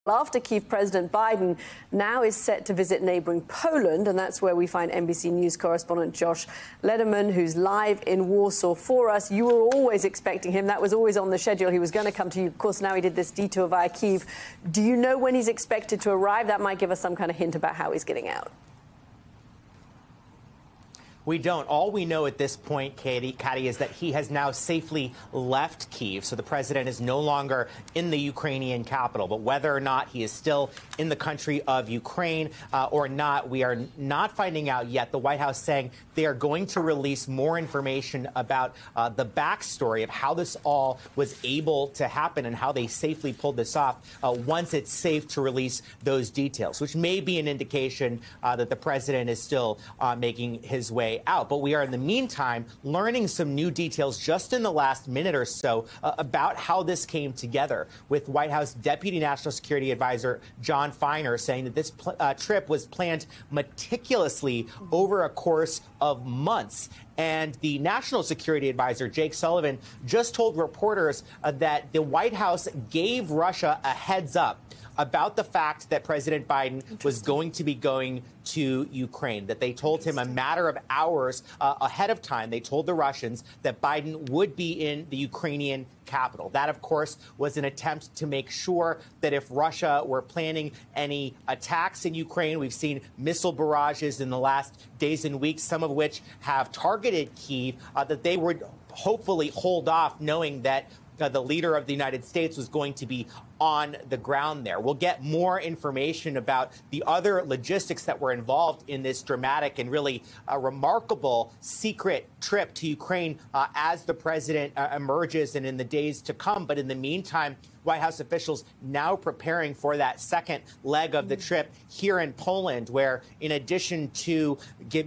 After Kyiv, President Biden now is set to visit neighboring Poland, and that's where we find NBC News correspondent Josh Lederman, who's live in Warsaw for us. You were always expecting him. That was always on the schedule. He was going to come to you. Of course, now he did this detour via Kyiv. Do you know when he's expected to arrive? That might give us some kind of hint about how he's getting out. We don't. All we know at this point, Katie, is that he has now safely left Kyiv. So the president is no longer in the Ukrainian capital. But whether or not he is still in the country of Ukraine or not, we are not finding out yet. The White House saying they are going to release more information about the backstory of how this all was able to happen and how they safely pulled this off once it's safe to release those details, which may be an indication that the president is still making his way out. But we are, in the meantime, learning some new details just in the last minute or so about how this came together, with White House Deputy National Security Advisor John Feiner saying that this trip was planned meticulously over a course of months. And the National Security Advisor, Jake Sullivan, just told reporters that the White House gave Russia a heads up about the fact that President Biden was going to be going to Ukraine, that they told him a matter of hours ahead of time. They told the Russians that Biden would be in the Ukrainian capital. That, of course, was an attempt to make sure that if Russia were planning any attacks in Ukraine, we've seen missile barrages in the last days and weeks, some of which have targeted Kyiv, that they would hopefully hold off, knowing that the leader of the United States was going to be on the ground there. We'll get more information about the other logistics that were involved in this dramatic and really remarkable secret trip to Ukraine as the president emerges and in the days to come. But in the meantime, White House officials now preparing for that second leg of the trip here in Poland, where in addition to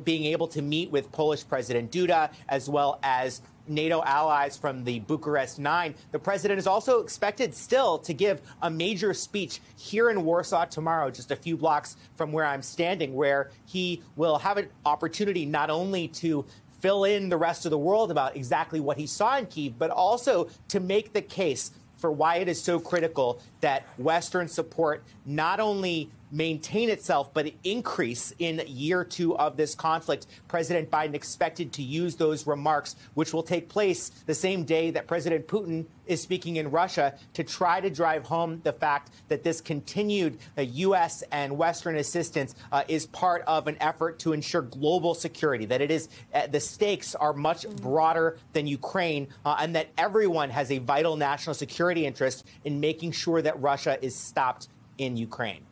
being able to meet with Polish President Duda, as well as NATO allies from the Bucharest Nine, the president is also expected still to give a major speech here in Warsaw tomorrow, just a few blocks from where I'm standing, where he will have an opportunity not only to fill in the rest of the world about exactly what he saw in Kyiv, but also to make the case for why it is so critical that Western support not only maintain itself, but increase in year two of this conflict. President Biden expected to use those remarks, which will take place the same day that President Putin is speaking in Russia, to try to drive home the fact that this continued U.S. and Western assistance is part of an effort to ensure global security, that it is the stakes are much broader than Ukraine, and that everyone has a vital national security interest in making sure that Russia is stopped in Ukraine.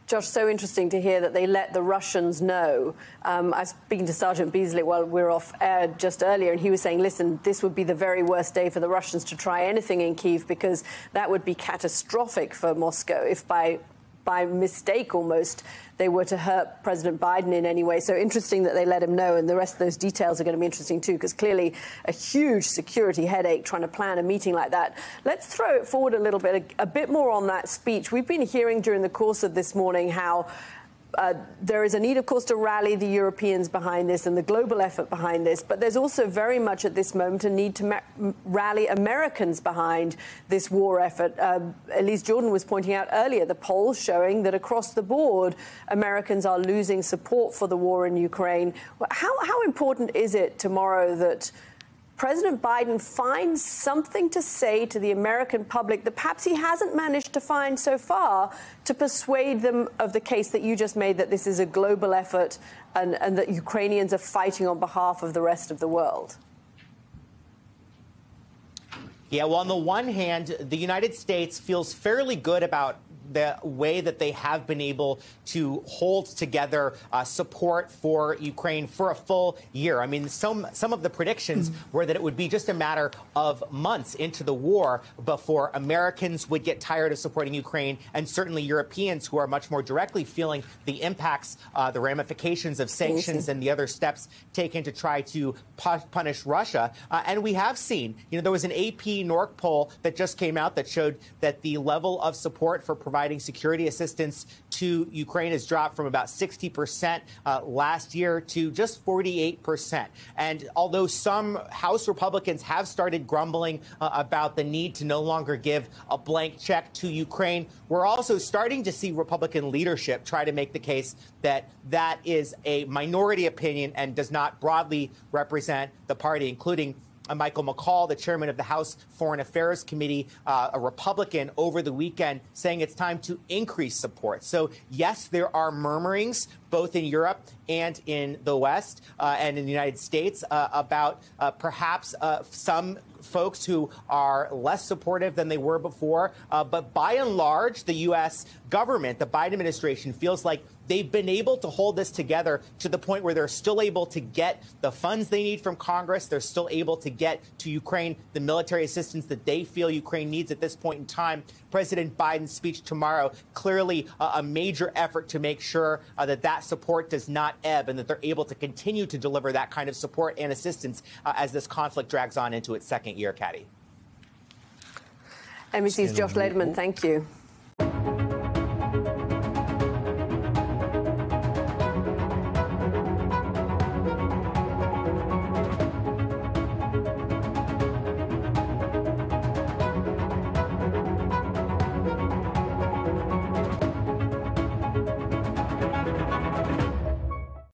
Josh, so interesting to hear that they let the Russians know. I was speaking to Sergeant Beasley while we were off air just earlier, and he was saying, listen, this would be the very worst day for the Russians to try anything in Kyiv, because that would be catastrophic for Moscow if by mistake almost they were to hurt President Biden in any way. So interesting that they let him know, and the rest of those details are going to be interesting too, because clearly a huge security headache trying to plan a meeting like that. Let's throw it forward a little bit, a bit more on that speech. We've been hearing during the course of this morning how there is a need, of course, to rally the Europeans behind this and the global effort behind this. But there's also very much at this moment a need to rally Americans behind this war effort. Elise Jordan was pointing out earlier the polls showing that across the board, Americans are losing support for the war in Ukraine. How important is it tomorrow that President Biden finds something to say to the American public that perhaps he hasn't managed to find so far, to persuade them of the case that you just made, that this is a global effort and that Ukrainians are fighting on behalf of the rest of the world? Yeah, well, on the one hand, the United States feels fairly good about the way that they have been able to hold together support for Ukraine for a full year. I mean, some of the predictions were that it would be just a matter of months into the war before Americans would get tired of supporting Ukraine, and certainly Europeans, who are much more directly feeling the impacts, the ramifications of sanctions and the other steps taken to try to punish Russia. And we have seen, there was an AP NORC poll that just came out that showed that the level of support for providing providing security assistance to Ukraine has dropped from about 60% last year to just 48%. And although some House Republicans have started grumbling about the need to no longer give a blank check to Ukraine, we're also starting to see Republican leadership try to make the case that that is a minority opinion and does not broadly represent the party, including Michael McCaul, the chairman of the House Foreign Affairs Committee, a Republican, over the weekend, saying it's time to increase support. So, yes, there are murmurings both in Europe and in the West and in the United States about perhaps some folks who are less supportive than they were before. But by and large, the U.S. government, the Biden administration, feels like they've been able to hold this together to the point where they're still able to get the funds they need from Congress. They're still able to get to Ukraine the military assistance that they feel Ukraine needs at this point in time. President Biden's speech tomorrow, clearly a major effort to make sure that that support does not ebb and that they're able to continue to deliver that kind of support and assistance as this conflict drags on into its second year, Katty. NBC's Josh Lederman, thank you.